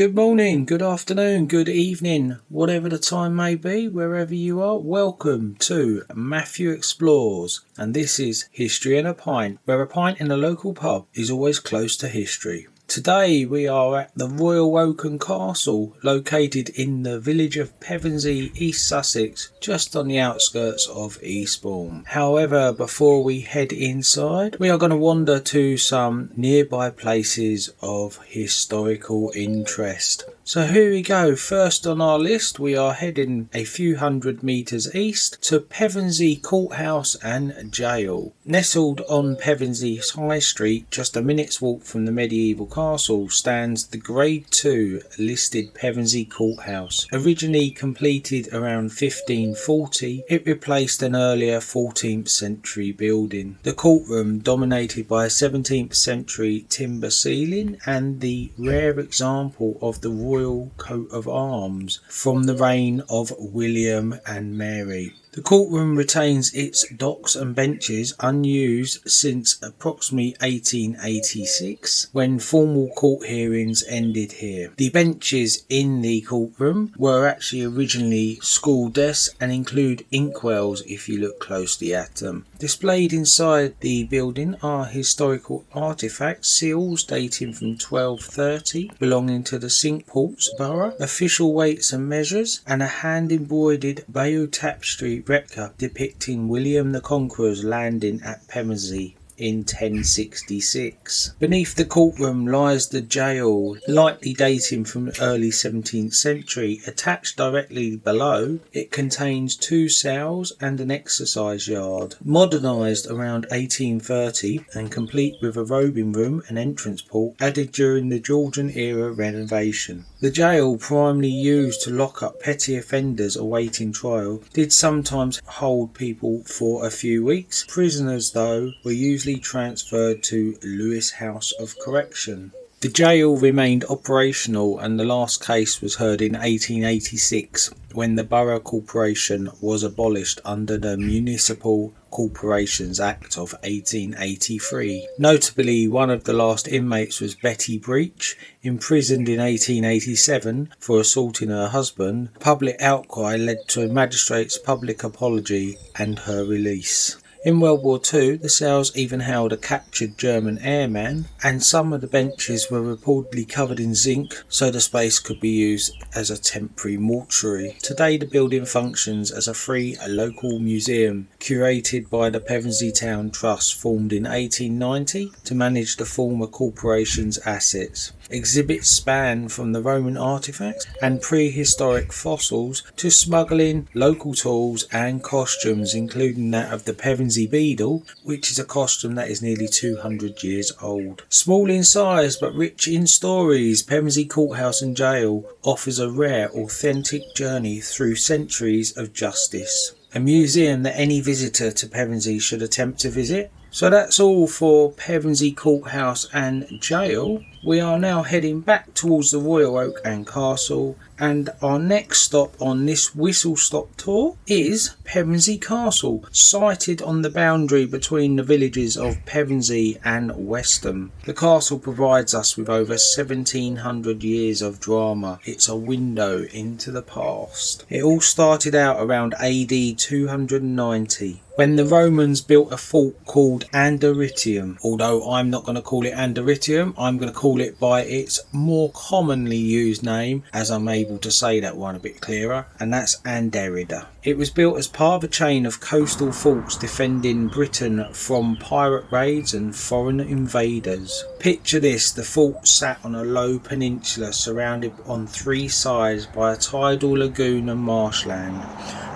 Good morning, good afternoon, good evening, whatever the time may be, wherever you are. Welcome to Matthew Explores, and this is History in a Pint, where a pint in a local pub is always close to history. Today we are at the Royal Oaken Castle, located in the village of Pevensey, East Sussex, just on the outskirts of Eastbourne. However, before we head inside, we are going to wander to some nearby places of historical interest. So here we go. First on our list, we are heading a few hundred metres east to Pevensey Courthouse and Gaol. Nestled on Pevensey High Street, just a minute's walk from the medieval castle, stands the Grade II listed Pevensey Courthouse. Originally completed around 1540, it replaced an earlier 14th century building. The courtroom, dominated by a 17th century timber ceiling and the rare example of the royal coat of arms from the reign of William and Mary. The courtroom retains its docks and benches unused since approximately 1886, when formal court hearings ended here. The benches in the courtroom were actually originally school desks and include inkwells if you look closely at them. Displayed inside the building are historical artefacts, seals dating from 1230 belonging to the Cinque Ports borough, official weights and measures, and a hand-embroidered Bayeux tapestry replica depicting William the Conqueror's landing at Pevensey in 1066. Beneath the courtroom lies the gaol, likely dating from the early 17th century. Attached directly below, it contains 2 cells and an exercise yard. Modernised around 1830 and complete with a robing room and entrance port added during the Georgian-era renovation. The gaol, primarily used to lock up petty offenders awaiting trial, did sometimes hold people for a few weeks. Prisoners, though, were usually transferred to Lewis House of Correction. The gaol remained operational and the last case was heard in 1886 when the Borough Corporation was abolished under the Municipal Corporations Act of 1883. Notably, one of the last inmates was Betty Breach, imprisoned in 1887 for assaulting her husband. Public outcry led to a magistrate's public apology and her release. In World War II, the cells even held a captured German airman, and some of the benches were reportedly covered in zinc so the space could be used as a temporary mortuary. Today the building functions as a free local museum curated by the Pevensey Town Trust, formed in 1890 to manage the former corporation's assets. Exhibits span from the Roman artefacts and prehistoric fossils to smuggling, local tools and costumes, including that of the Pevensey Beadle, which is a costume that is nearly 200 years old. Small in size but rich in stories, Pevensey Courthouse and Gaol offers a rare, authentic journey through centuries of justice. A museum that any visitor to Pevensey should attempt to visit. So that's all for Pevensey Courthouse and Gaol. We are now heading back towards the Royal Oaken Castle, and our next stop on this whistle-stop tour is Pevensey Castle, sited on the boundary between the villages of Pevensey and Westham. The castle provides us with over 1700 years of drama. It's a window into the past. It all started out around AD 290. when the Romans built a fort called Anderitium. Although I'm not going to call it Anderitium, I'm going to call it by its more commonly used name, as I'm able to say that one a bit clearer, and that's Anderida. It was built as part of a chain of coastal forts defending Britain from pirate raids and foreign invaders. Picture this: the fort sat on a low peninsula surrounded on three sides by a tidal lagoon and marshland.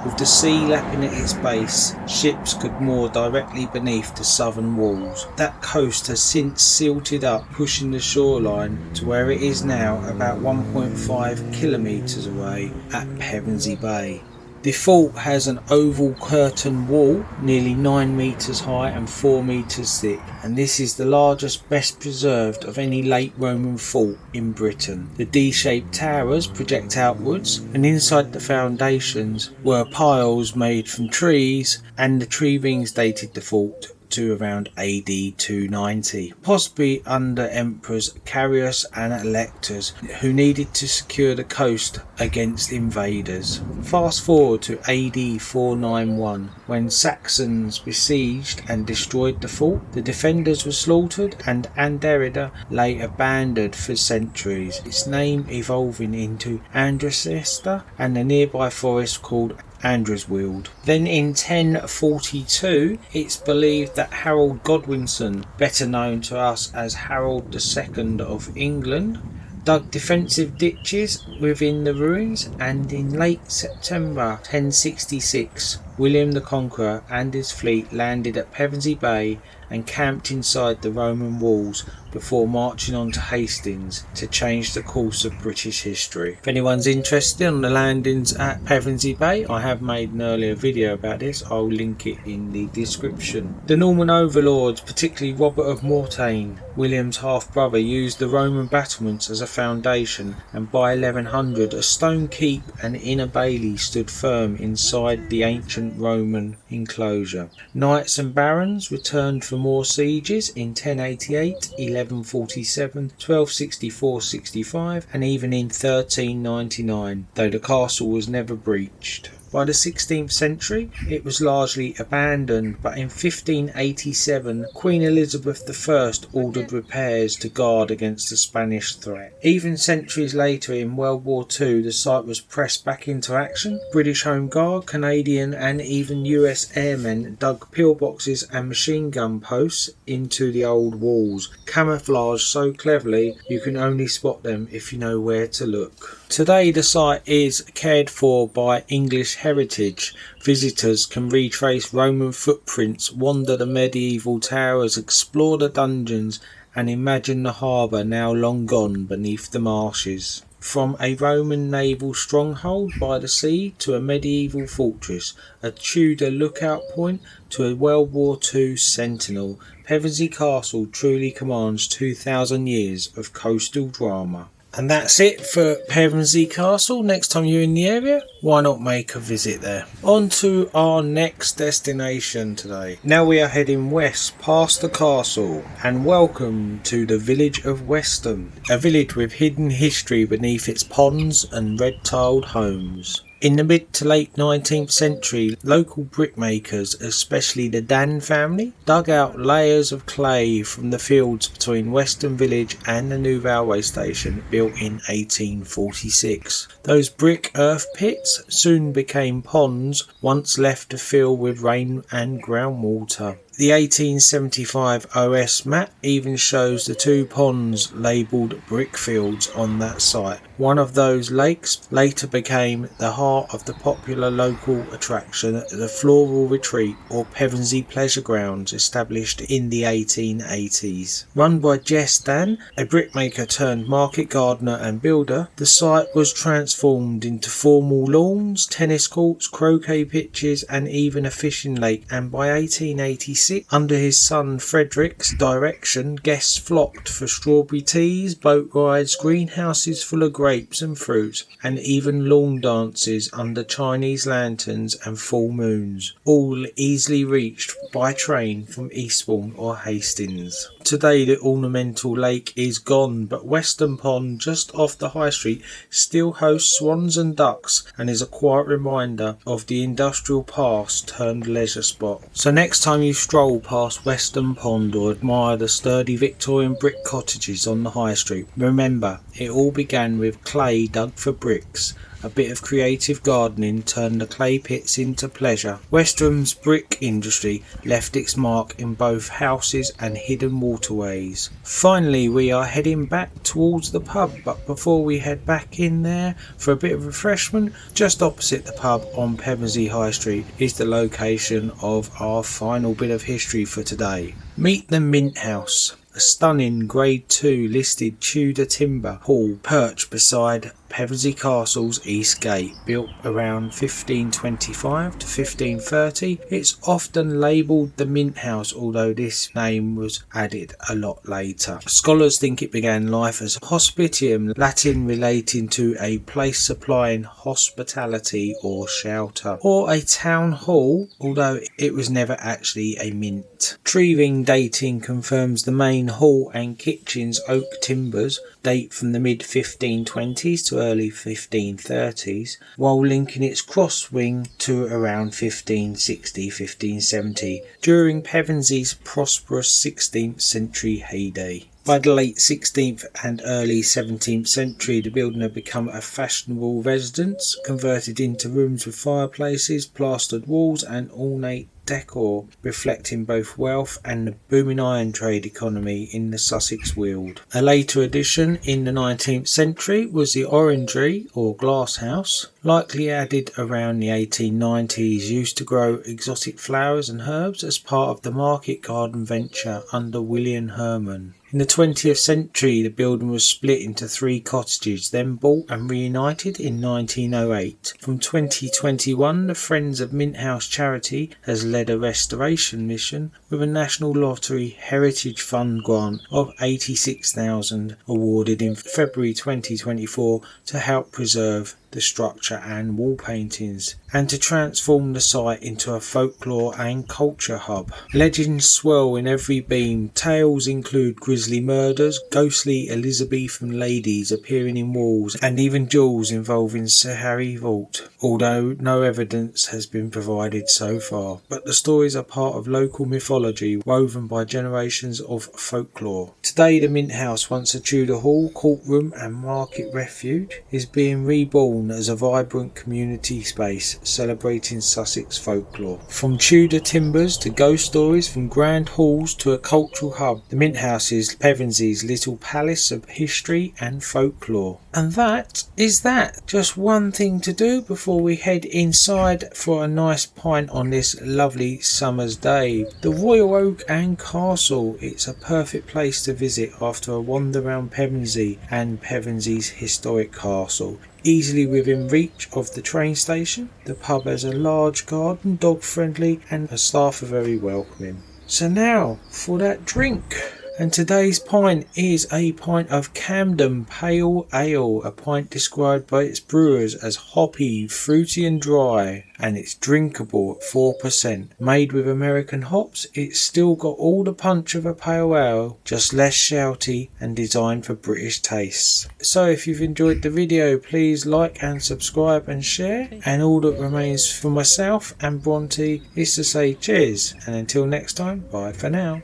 With the sea lapping at its base, ships could moor directly beneath the southern walls. That coast has since silted up, pushing the shoreline to where it is now, about 1.5 kilometres away at Pevensey Bay. The fort has an oval curtain wall nearly 9 metres high and 4 metres thick, and this is the largest, best preserved of any late Roman fort in Britain. The D-shaped towers project outwards, and inside the foundations were piles made from trees, and the tree rings dated the fort to around AD 290, possibly under Emperors Carus and Electors, who needed to secure the coast against invaders. Fast forward to AD 491, when Saxons besieged and destroyed the fort. The defenders were slaughtered and Anderida lay abandoned for centuries, its name evolving into Androcesta and the nearby forest called Andreswield. Then in 1042, it's believed that Harold Godwinson, better known to us as Harold II of England, dug defensive ditches within the ruins, and in late September 1066, William the Conqueror and his fleet landed at Pevensey Bay and camped inside the Roman walls before marching on to Hastings to change the course of British history. If anyone's interested on the landings at Pevensey Bay, I have made an earlier video about this. I'll link it in the description. The Norman overlords, particularly Robert of Mortain, William's half-brother, used the Roman battlements as a foundation, and by 1100 a stone keep and inner bailey stood firm inside the ancient Roman enclosure. Knights and barons returned for more sieges in 1088, 1147, 1264-65 and even in 1399, though the castle was never breached. By the 16th century, it was largely abandoned, but in 1587, Queen Elizabeth I ordered repairs to guard against the Spanish threat. Even centuries later, in World War II, the site was pressed back into action. British Home Guard, Canadian and even US airmen dug pillboxes and machine gun posts into the old walls, camouflaged so cleverly you can only spot them if you know where to look. Today the site is cared for by English Heritage. Visitors can retrace Roman footprints, wander the medieval towers, explore the dungeons and imagine the harbour now long gone beneath the marshes. From a Roman naval stronghold by the sea to a medieval fortress, a Tudor lookout point to a World War II sentinel, Pevensey Castle truly commands 2,000 years of coastal drama. And that's it for Pevensey Castle. Next time you're in the area, why not make a visit there? On to our next destination today. Now we are heading west past the castle, and welcome to the village of Weston, a village with hidden history beneath its ponds and red-tiled homes. In the mid to late 19th century, local brickmakers, especially the Dan family, dug out layers of clay from the fields between Weston village and the new railway station built in 1846. Those brick earth pits soon became ponds, once left to fill with rain and groundwater. The 1875 OS map even shows the two ponds labelled Brickfields on that site. One of those lakes later became the heart of the popular local attraction, the Floral Retreat or Pevensey Pleasure Grounds, established in the 1880s. Run by Jess Dan, a brickmaker turned market gardener and builder, the site was transformed into formal lawns, tennis courts, croquet pitches and even a fishing lake, and by 1886, under his son Frederick's direction, guests flocked for strawberry teas, boat rides, greenhouses full of grapes and fruit, and even lawn dances under Chinese lanterns and full moons, all easily reached by train from Eastbourne or Hastings. Today the ornamental lake is gone, but Weston Pond, just off the High Street, still hosts swans and ducks and is a quiet reminder of the industrial past turned leisure spot. So next time you stroll past Weston Pond or admire the sturdy Victorian brick cottages on the High Street, remember it all began with clay dug for bricks. A bit of creative gardening turned the clay pits into pleasure. Westham's brick industry left its mark in both houses and hidden waterways. Finally, we are heading back towards the pub, but before we head back in there for a bit of refreshment, just opposite the pub on Pevensey High Street is the location of our final bit of history for today. Meet the Mint House. A stunning Grade 2 listed Tudor timber hall perched beside Pevensey Castle's east gate, built around 1525 to 1530. It's often labelled the Mint House, although this name was added a lot later. Scholars think it began life as hospitium, Latin relating to a place supplying hospitality or shelter, or a town hall, although it was never actually a mint. Treeving dating confirms the main hall and kitchen's oak timbers date from the mid 1520s to early 1530s, while linking its cross wing to around 1560-1570 during Pevensey's prosperous 16th century heyday. By the late 16th and early 17th century, the building had become a fashionable residence, converted into rooms with fireplaces, plastered walls and ornate decor, reflecting both wealth and the booming iron trade economy in the Sussex Weald. A later addition in the 19th century was the orangery or glass house, likely added around the 1890s, used to grow exotic flowers and herbs as part of the market garden venture under William Herman. In the 20th century, the building was split into 3 cottages, then bought and reunited in 1908. From 2021, the Friends of Mint House charity has led a restoration mission with a National Lottery Heritage Fund grant of $86,000 awarded in February 2024 to help preserve the structure and wall paintings, and to transform the site into a folklore and culture hub. Legends swirl in every beam. Tales include grisly murders, ghostly Elizabethan ladies appearing in walls, and even jewels involving Sir Harry Vault, although no evidence has been provided so far. But the stories are part of local mythology woven by generations of folklore. Today, the Mint House, once a Tudor hall, courtroom and market refuge, is being reborn as a vibrant community space celebrating Sussex folklore. From Tudor timbers to ghost stories, from grand halls to a cultural hub, the Mint House is Pevensey's little palace of history and folklore. And that is that. Just one thing to do before we head inside for a nice pint on this lovely summer's day. The Royal Oak and Castle. It's a perfect place to visit after a wander around Pevensey and Pevensey's historic castle. Easily within reach of the train station, the pub has a large garden, dog friendly, and the staff are very welcoming. So now for that drink. And today's pint is a pint of Camden Pale Ale, a pint described by its brewers as hoppy, fruity and dry, and it's drinkable at 4%. Made with American hops, it's still got all the punch of a pale ale, just less shouty and designed for British tastes. So if you've enjoyed the video, please like and subscribe and share, and all that remains for myself and Bronte is to say cheers, and until next time, bye for now.